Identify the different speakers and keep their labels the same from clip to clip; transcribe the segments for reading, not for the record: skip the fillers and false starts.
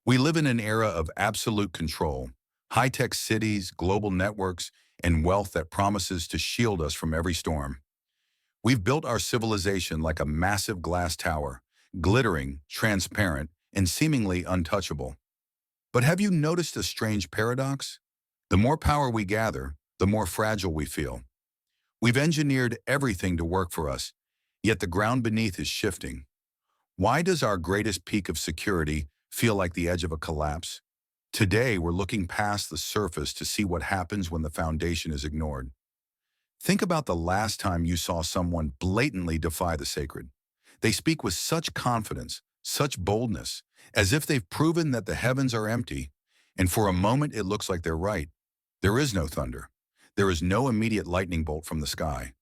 Speaker 1: We live in an era of absolute control, high-tech cities, global networks, and wealth that promises to shield us from every storm. We've built our civilization like a massive glass tower, glittering, transparent, and seemingly untouchable. But have you noticed a strange paradox? The more power we gather, the more fragile we feel. We've engineered everything to work for us, yet the ground beneath is shifting. Why does our greatest peak of security feel like the edge of a collapse? Today, we're looking past the surface to see what happens when the foundation is ignored. Think about the last time you saw someone blatantly defy the sacred. They speak with such confidence, such boldness, as if they've proven that the heavens are empty, and for a moment it looks like they're right. There is no thunder. There is no immediate lightning bolt from the sky.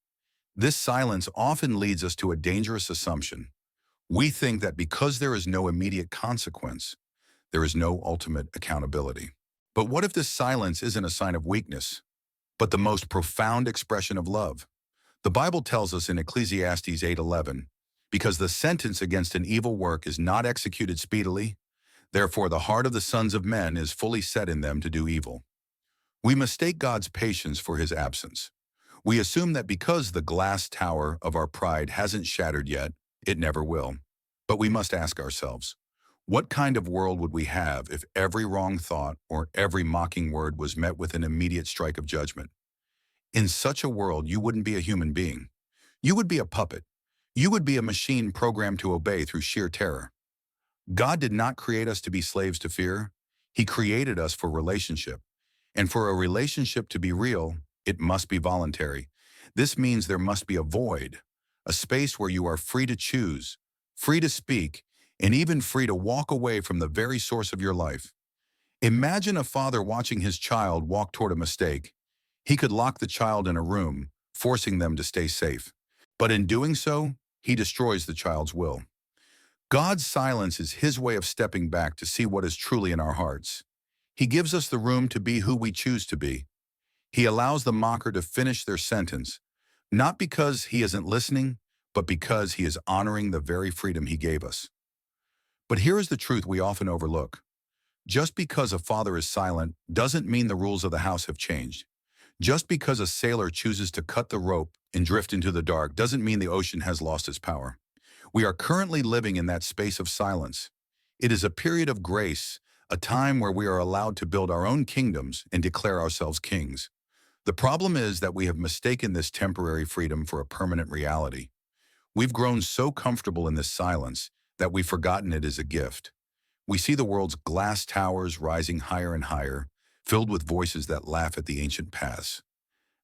Speaker 1: This silence often leads us to a dangerous assumption. We think that because there is no immediate consequence, there is no ultimate accountability. But what if this silence isn't a sign of weakness, but the most profound expression of love? The Bible tells us in Ecclesiastes 8:11, because the sentence against an evil work is not executed speedily, therefore the heart of the sons of men is fully set in them to do evil. We mistake God's patience for his absence. We assume that because the glass tower of our pride hasn't shattered yet, it never will. But we must ask ourselves, what kind of world would we have if every wrong thought or every mocking word was met with an immediate strike of judgment? In such a world, you wouldn't be a human being. You would be a puppet. You would be a machine programmed to obey through sheer terror. God did not create us to be slaves to fear. He created us for relationship. And for a relationship to be real, it must be voluntary. This means there must be a void, a space where you are free to choose, free to speak, and even free to walk away from the very source of your life. Imagine a father watching his child walk toward a mistake. He could lock the child in a room, forcing them to stay safe. But in doing so, he destroys the child's will. God's silence is his way of stepping back to see what is truly in our hearts. He gives us the room to be who we choose to be. He allows the mocker to finish their sentence, not because he isn't listening, but because he is honoring the very freedom he gave us. But here is the truth we often overlook. Just because a father is silent doesn't mean the rules of the house have changed. Just because a sailor chooses to cut the rope and drift into the dark doesn't mean the ocean has lost its power. We are currently living in that space of silence. It is a period of grace, a time where we are allowed to build our own kingdoms and declare ourselves kings. The problem is that we have mistaken this temporary freedom for a permanent reality. We've grown so comfortable in this silence that we've forgotten it is a gift. We see the world's glass towers rising higher and higher, filled with voices that laugh at the ancient paths.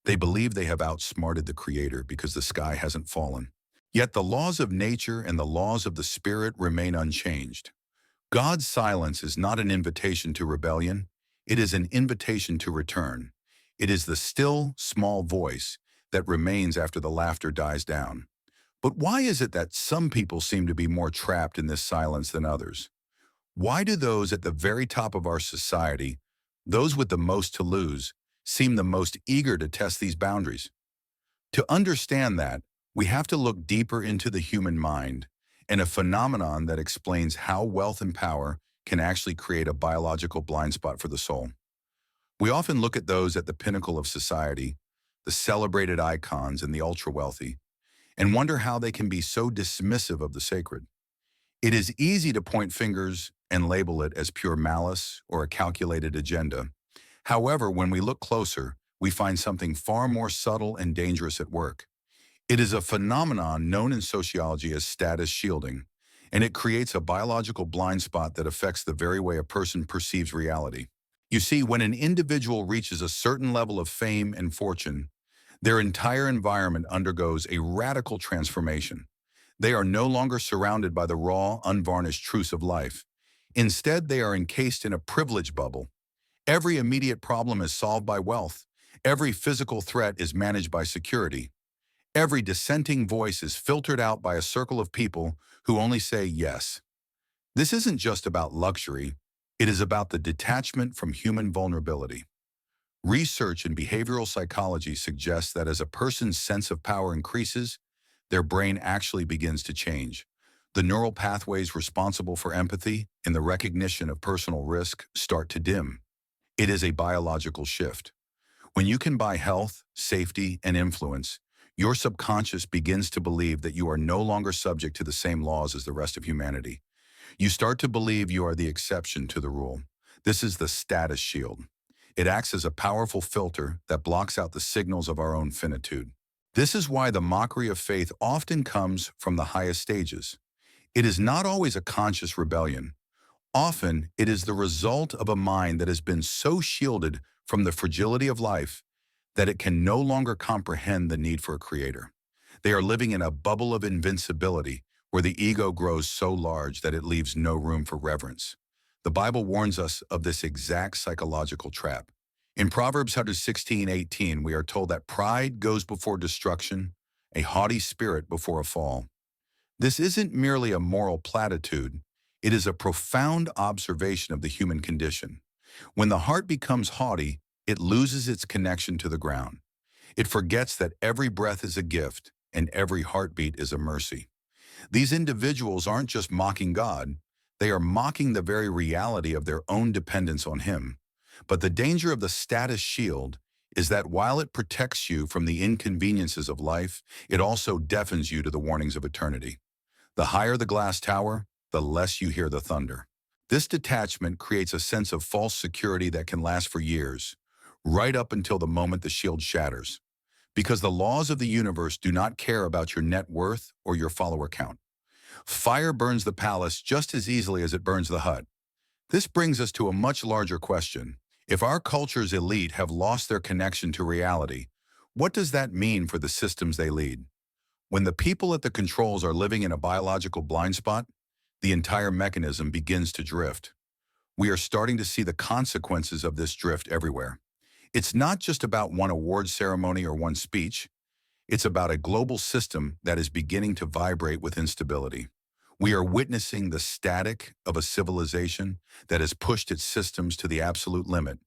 Speaker 1: They believe they have outsmarted the Creator because the sky hasn't fallen. Yet the laws of nature and the laws of the Spirit remain unchanged. God's silence is not an invitation to rebellion. It is an invitation to return. It is the still, small voice that remains after the laughter dies down. But why is it that some people seem to be more trapped in this silence than others? Why do those at the very top of our society, those with the most to lose, seem the most eager to test these boundaries? To understand that, we have to look deeper into the human mind and a phenomenon that explains how wealth and power can actually create a biological blind spot for the soul. We often look at those at the pinnacle of society, the celebrated icons and the ultra-wealthy, and wonder how they can be so dismissive of the sacred. It is easy to point fingers and label it as pure malice or a calculated agenda. However, when we look closer, we find something far more subtle and dangerous at work. It is a phenomenon known in sociology as status shielding, and it creates a biological blind spot that affects the very way a person perceives reality. You see, when an individual reaches a certain level of fame and fortune, their entire environment undergoes a radical transformation. They are no longer surrounded by the raw, unvarnished truths of life. Instead, they are encased in a privilege bubble. Every immediate problem is solved by wealth. Every physical threat is managed by security. Every dissenting voice is filtered out by a circle of people who only say yes. This isn't just about luxury. It is about the detachment from human vulnerability. Research in behavioral psychology suggests that as a person's sense of power increases, their brain actually begins to change. The neural pathways responsible for empathy and the recognition of personal risk start to dim. It is a biological shift. When you can buy health, safety, and influence, your subconscious begins to believe that you are no longer subject to the same laws as the rest of humanity. You start to believe you are the exception to the rule. This is the status shield. It acts as a powerful filter that blocks out the signals of our own finitude. This is why the mockery of faith often comes from the highest stages. It is not always a conscious rebellion. Often, it is the result of a mind that has been so shielded from the fragility of life that it can no longer comprehend the need for a creator. They are living in a bubble of invincibility where the ego grows so large that it leaves no room for reverence. The Bible warns us of this exact psychological trap. In Proverbs 16:18, we are told that pride goes before destruction, a haughty spirit before a fall. This isn't merely a moral platitude, it is a profound observation of the human condition. When the heart becomes haughty, it loses its connection to the ground. It forgets that every breath is a gift and every heartbeat is a mercy. These individuals aren't just mocking God, they are mocking the very reality of their own dependence on Him. But the danger of the status shield is that while it protects you from the inconveniences of life, it also deafens you to the warnings of eternity. The higher the glass tower, the less you hear the thunder. This detachment creates a sense of false security that can last for years, right up until the moment the shield shatters. Because the laws of the universe do not care about your net worth or your follower count. Fire burns the palace just as easily as it burns the hut. This brings us to a much larger question. If our culture's elite have lost their connection to reality, what does that mean for the systems they lead? When the people at the controls are living in a biological blind spot, the entire mechanism begins to drift. We are starting to see the consequences of this drift everywhere. It's not just about one award ceremony or one speech. It's about a global system that is beginning to vibrate with instability. We are witnessing the static of a civilization that has pushed its systems to the absolute limit,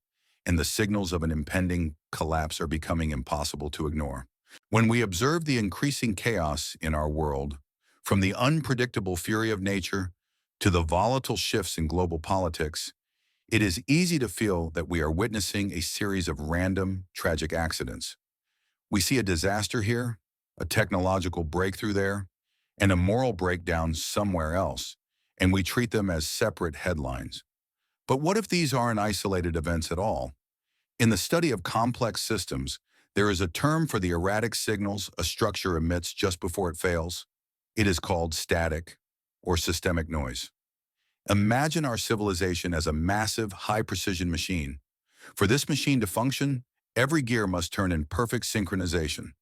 Speaker 1: and the signals of an impending collapse are becoming impossible to ignore. When we observe the increasing chaos in our world, from the unpredictable fury of nature to the volatile shifts in global politics, it is easy to feel that we are witnessing a series of random, tragic accidents. We see a disaster here, a technological breakthrough there, and a moral breakdown somewhere else, and we treat them as separate headlines. But what if these aren't isolated events at all? In the study of complex systems, there is a term for the erratic signals a structure emits just before it fails. It is called static or systemic noise. Imagine our civilization as a massive, high-precision machine. For this machine to function, every gear must turn in perfect synchronization.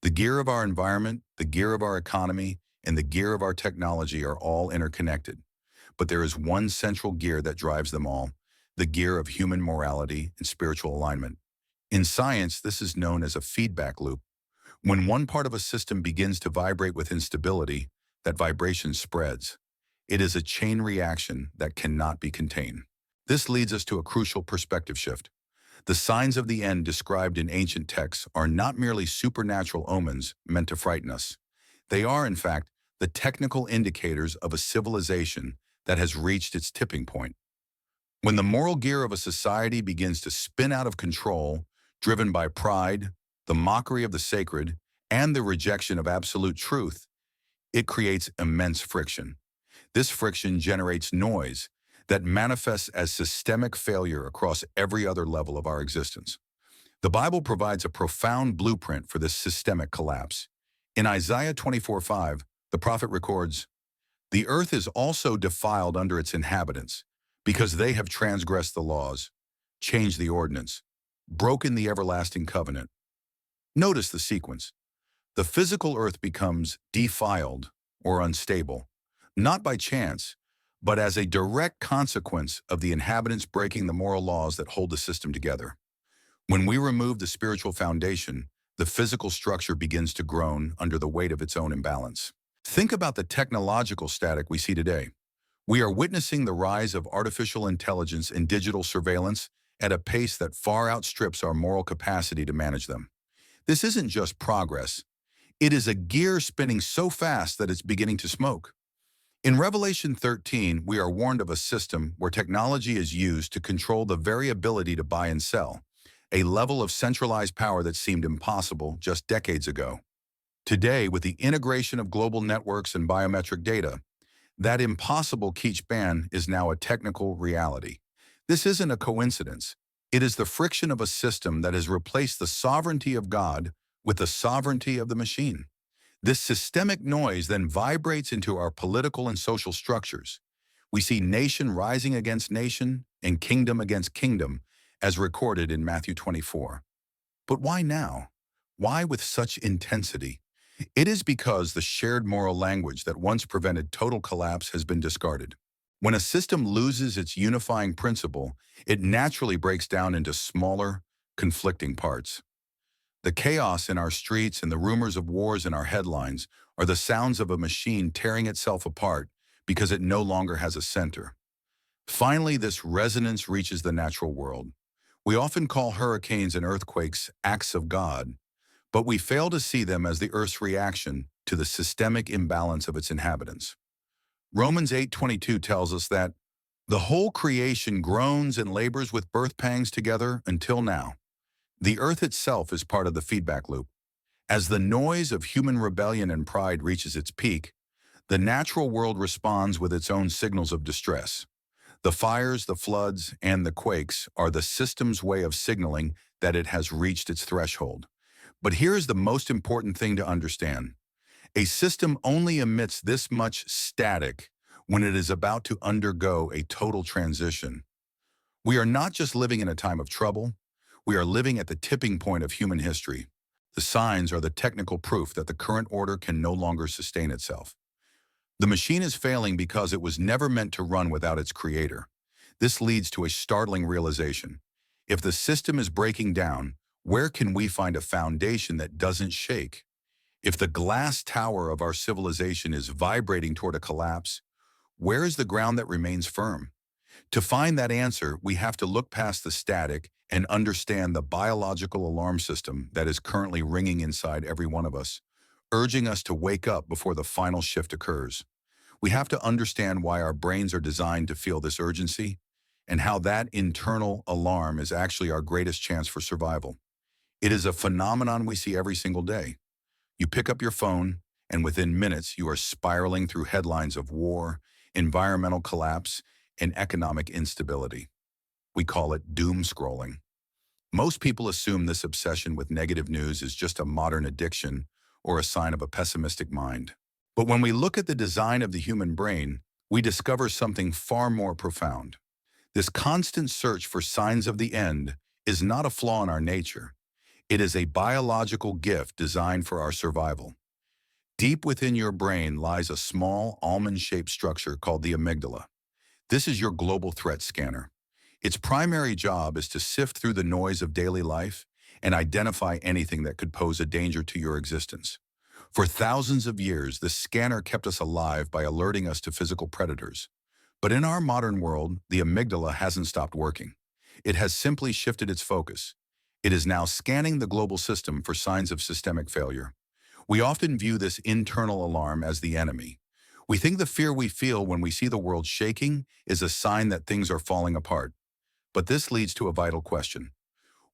Speaker 1: The gear of our environment, the gear of our economy, and the gear of our technology are all interconnected. But there is one central gear that drives them all, the gear of human morality and spiritual alignment. In science, this is known as a feedback loop. When one part of a system begins to vibrate with instability, that vibration spreads. It is a chain reaction that cannot be contained. This leads us to a crucial perspective shift. The signs of the end described in ancient texts are not merely supernatural omens meant to frighten us. They are, in fact, the technical indicators of a civilization that has reached its tipping point. When the moral gear of a society begins to spin out of control, driven by pride, the mockery of the sacred, and the rejection of absolute truth, it creates immense friction. This friction generates noise that manifests as systemic failure across every other level of our existence. The Bible provides a profound blueprint for this systemic collapse. In Isaiah 24:5, the prophet records, "The earth is also defiled under its inhabitants, because they have transgressed the laws, changed the ordinance, broken the everlasting covenant." Notice the sequence. The physical earth becomes defiled or unstable, not by chance, but as a direct consequence of the inhabitants breaking the moral laws that hold the system together. When we remove the spiritual foundation, the physical structure begins to groan under the weight of its own imbalance. Think about the technological static we see today. We are witnessing the rise of artificial intelligence and digital surveillance at a pace that far outstrips our moral capacity to manage them. This isn't just progress. It is a gear spinning so fast that it's beginning to smoke. In Revelation 13, we are warned of a system where technology is used to control the very ability to buy and sell, a level of centralized power that seemed impossible just decades ago. Today, with the integration of global networks and biometric data, that impossible quiche ban is now a technical reality. This isn't a coincidence. It is the friction of a system that has replaced the sovereignty of God with the sovereignty of the machine. This systemic noise then vibrates into our political and social structures. We see nation rising against nation and kingdom against kingdom, as recorded in Matthew 24. But why now? Why with such intensity? It is because the shared moral language that once prevented total collapse has been discarded. When a system loses its unifying principle, it naturally breaks down into smaller, conflicting parts. The chaos in our streets and the rumors of wars in our headlines are the sounds of a machine tearing itself apart because it no longer has a center. Finally, this resonance reaches the natural world. We often call hurricanes and earthquakes acts of God, but we fail to see them as the Earth's reaction to the systemic imbalance of its inhabitants. Romans 8:22 tells us that the whole creation groans and labors with birth pangs together until now. The Earth itself is part of the feedback loop. As the noise of human rebellion and pride reaches its peak, the natural world responds with its own signals of distress. The fires, the floods, and the quakes are the system's way of signaling that it has reached its threshold. But here is the most important thing to understand. A system only emits this much static when it is about to undergo a total transition. We are not just living in a time of trouble, we are living at the tipping point of human history. The signs are the technical proof that the current order can no longer sustain itself. The machine is failing because it was never meant to run without its creator. This leads to a startling realization. If the system is breaking down, where can we find a foundation that doesn't shake? If the glass tower of our civilization is vibrating toward a collapse, where is the ground that remains firm? To find that answer, we have to look past the static and understand the biological alarm system that is currently ringing inside every one of us, urging us to wake up before the final shift occurs. We have to understand why our brains are designed to feel this urgency and how that internal alarm is actually our greatest chance for survival. It is a phenomenon we see every single day. You pick up your phone, and within minutes, you are spiraling through headlines of war, environmental collapse, and economic instability. We call it doom scrolling. Most people assume this obsession with negative news is just a modern addiction or a sign of a pessimistic mind. But when we look at the design of the human brain, we discover something far more profound. This constant search for signs of the end is not a flaw in our nature. It is a biological gift designed for our survival. Deep within your brain lies a small, almond-shaped structure called the amygdala. This is your global threat scanner. Its primary job is to sift through the noise of daily life and identify anything that could pose a danger to your existence. For thousands of years, this scanner kept us alive by alerting us to physical predators. But in our modern world, the amygdala hasn't stopped working. It has simply shifted its focus. It is now scanning the global system for signs of systemic failure. We often view this internal alarm as the enemy. We think the fear we feel when we see the world shaking is a sign that things are falling apart. But this leads to a vital question.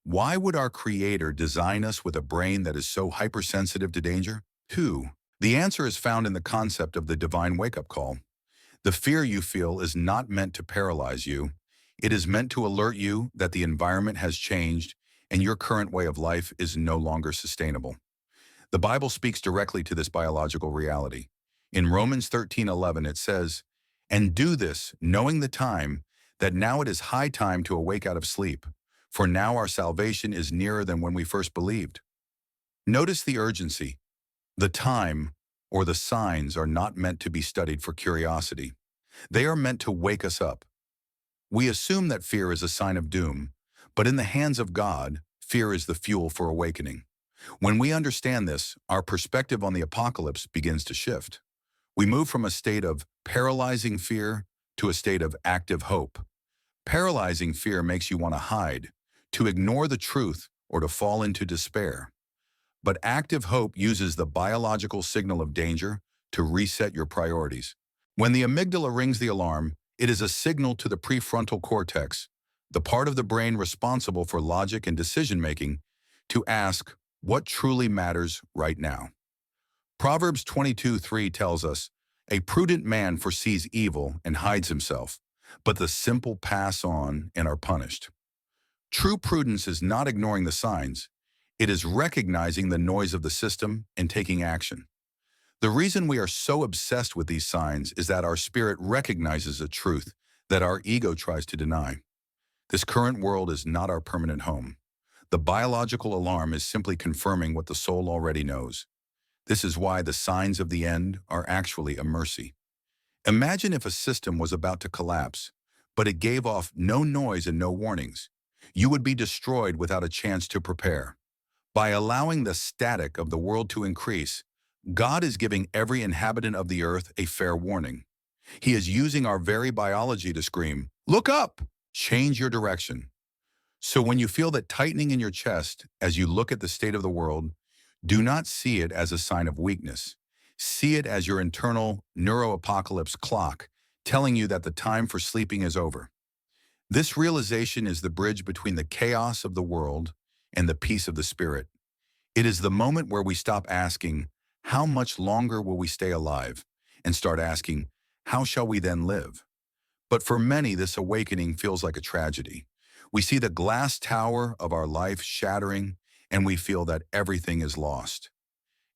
Speaker 1: Why would our Creator design us with a brain that is so hypersensitive to danger? 2. The answer is found in the concept of the divine wake-up call. The fear you feel is not meant to paralyze you. It is meant to alert you that the environment has changed and your current way of life is no longer sustainable. The Bible speaks directly to this biological reality. In Romans 13:11 it says, "And do this, knowing the time, that now it is high time to awake out of sleep, for now our salvation is nearer than when we first believed." Notice the urgency. The time, or the signs, are not meant to be studied for curiosity. They are meant to wake us up. We assume that fear is a sign of doom, but in the hands of God, fear is the fuel for awakening. When we understand this, our perspective on the apocalypse begins to shift. We move from a state of paralyzing fear to a state of active hope. Paralyzing fear makes you want to hide, to ignore the truth, or to fall into despair. But active hope uses the biological signal of danger to reset your priorities. When the amygdala rings the alarm, it is a signal to the prefrontal cortex, the part of the brain responsible for logic and decision-making, to ask what truly matters right now. Proverbs 22:3 tells us, "A prudent man foresees evil and hides himself, but the simple pass on and are punished." True prudence is not ignoring the signs. It is recognizing the noise of the system and taking action. The reason we are so obsessed with these signs is that our spirit recognizes a truth that our ego tries to deny. This current world is not our permanent home. The biological alarm is simply confirming what the soul already knows. This is why the signs of the end are actually a mercy. Imagine if a system was about to collapse, but it gave off no noise and no warnings. You would be destroyed without a chance to prepare. By allowing the static of the world to increase, God is giving every inhabitant of the earth a fair warning. He is using our very biology to scream, "Look up! Change your direction." So when you feel that tightening in your chest as you look at the state of the world, do not see it as a sign of weakness. See it as your internal neuroapocalypse clock telling you that the time for sleeping is over. This realization is the bridge between the chaos of the world and the peace of the spirit. It is the moment where we stop asking, "How much longer will we stay alive?" and start asking, "How shall we then live?" But for many, this awakening feels like a tragedy. We see the glass tower of our life shattering, and we feel that everything is lost.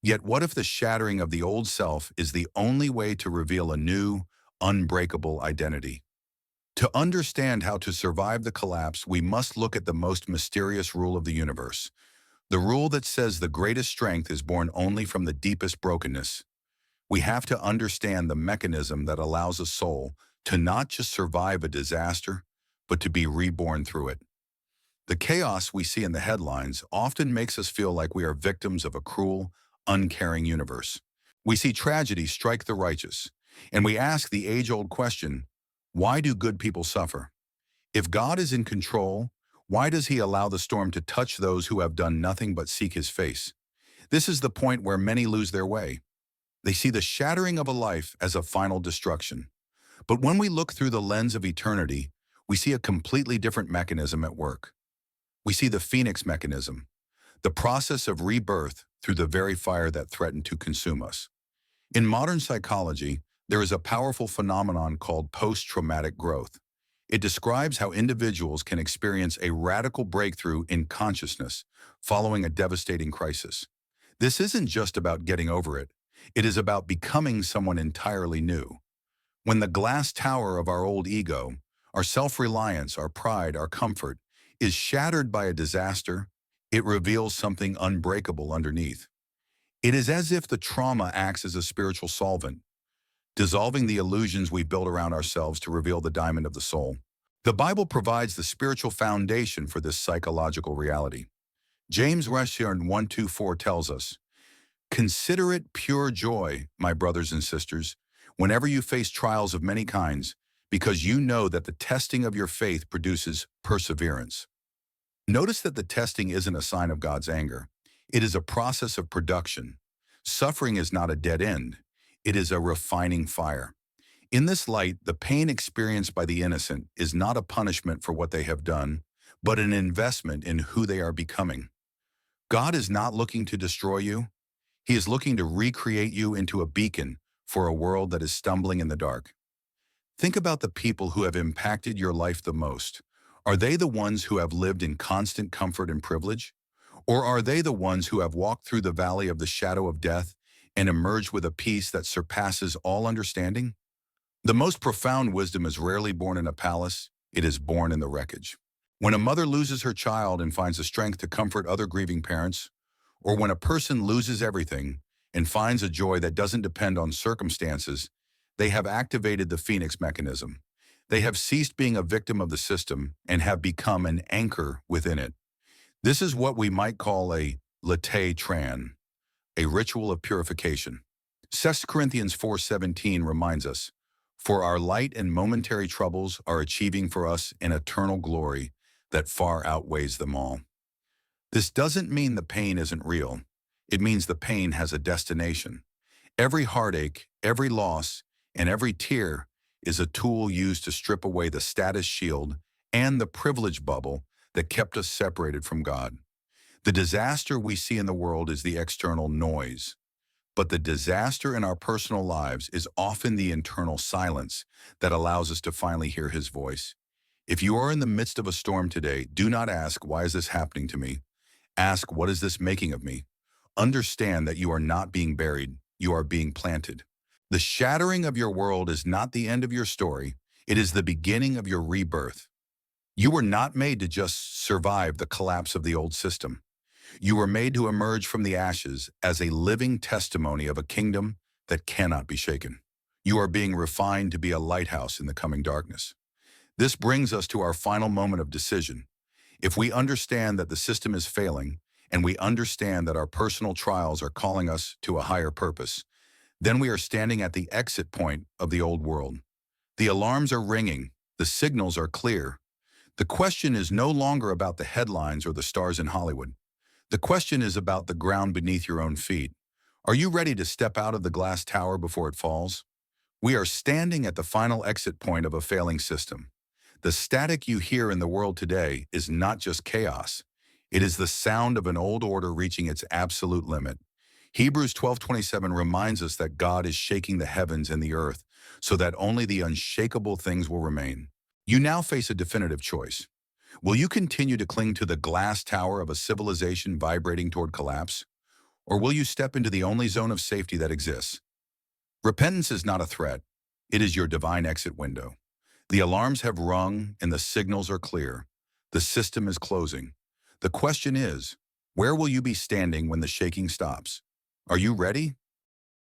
Speaker 1: Yet what if the shattering of the old self is the only way to reveal a new, unbreakable identity? To understand how to survive the collapse, we must look at the most mysterious rule of the universe. The rule that says the greatest strength is born only from the deepest brokenness. We have to understand the mechanism that allows a soul to not just survive a disaster, but to be reborn through it. The chaos we see in the headlines often makes us feel like we are victims of a cruel, uncaring universe. We see tragedy strike the righteous, and we ask the age-old question, why do good people suffer? If God is in control, why does he allow the storm to touch those who have done nothing but seek his face? This is the point where many lose their way. They see the shattering of a life as a final destruction. But when we look through the lens of eternity, we see a completely different mechanism at work. We see the phoenix mechanism, the process of rebirth through the very fire that threatened to consume us. In modern psychology, there is a powerful phenomenon called post-traumatic growth. It describes how individuals can experience a radical breakthrough in consciousness following a devastating crisis. This isn't just about getting over it. It is about becoming someone entirely new. When the glass tower of our old ego, our self-reliance, our pride, our comfort, is shattered by a disaster, it reveals something unbreakable underneath. It is as if the trauma acts as a spiritual solvent, dissolving the illusions we built around ourselves to reveal the diamond of the soul. The Bible provides the spiritual foundation for this psychological reality. James 1:2-4 tells us, "Consider it pure joy, my brothers and sisters, whenever you face trials of many kinds, because you know that the testing of your faith produces perseverance." Notice that the testing isn't a sign of God's anger. It is a process of production. Suffering is not a dead end. It is a refining fire. In this light, the pain experienced by the innocent is not a punishment for what they have done, but an investment in who they are becoming. God is not looking to destroy you. He is looking to recreate you into a beacon for a world that is stumbling in the dark. Think about the people who have impacted your life the most. Are they the ones who have lived in constant comfort and privilege? Or are they the ones who have walked through the valley of the shadow of death and emerged with a peace that surpasses all understanding? The most profound wisdom is rarely born in a palace, it is born in the wreckage. When a mother loses her child and finds the strength to comfort other grieving parents, or when a person loses everything and finds a joy that doesn't depend on circumstances, they have activated the phoenix mechanism. They have ceased being a victim of the system and have become an anchor within it. This is what we might call a latte tran, a ritual of purification. 2 Corinthians 4:17 reminds us, "For our light and momentary troubles are achieving for us an eternal glory that far outweighs them all." This doesn't mean the pain isn't real. It means the pain has a destination. Every heartache, every loss, and every tear is a tool used to strip away the status shield and the privilege bubble that kept us separated from God. The disaster we see in the world is the external noise, but the disaster in our personal lives is often the internal silence that allows us to finally hear His voice. If you are in the midst of a storm today, do not ask, "Why is this happening to me?" Ask, "What is this making of me?" Understand that you are not being buried, you are being planted. The shattering of your world is not the end of your story, it is the beginning of your rebirth. You were not made to just survive the collapse of the old system. You were made to emerge from the ashes as a living testimony of a kingdom that cannot be shaken. You are being refined to be a lighthouse in the coming darkness. This brings us to our final moment of decision. If we understand that the system is failing, and we understand that our personal trials are calling us to a higher purpose, then we are standing at the exit point of the old world. The alarms are ringing, the signals are clear. The question is no longer about the headlines or the stars in Hollywood. The question is about the ground beneath your own feet. Are you ready to step out of the glass tower before it falls? We are standing at the final exit point of a failing system. The static you hear in the world today is not just chaos. It is the sound of an old order reaching its absolute limit. Hebrews 12:27 reminds us that God is shaking the heavens and the earth so that only the unshakable things will remain. You now face a definitive choice. Will you continue to cling to the glass tower of a civilization vibrating toward collapse? Or will you step into the only zone of safety that exists? Repentance is not a threat. It is your divine exit window. The alarms have rung and the signals are clear. The system is closing. The question is, where will you be standing when the shaking stops? Are you ready?